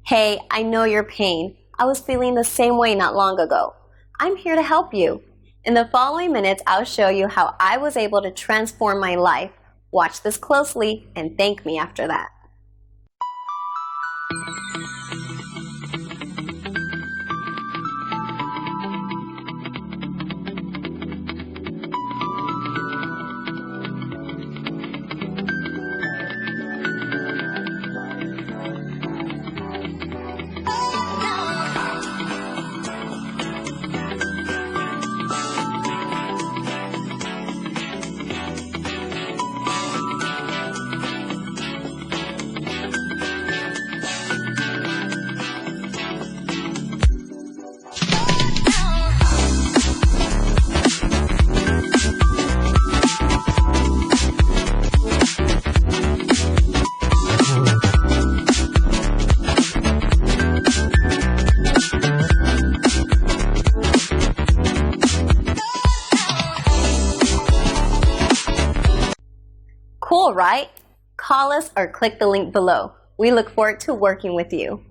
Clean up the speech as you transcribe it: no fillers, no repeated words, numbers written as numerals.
Hey, I know your pain. I was feeling the same way not long ago. I'm here to help you. In the following minutes, I'll show you how I was able to transform my life. Watch this closely and thank me after that. Cool, right? Call us or click the link below. We look forward to working with you.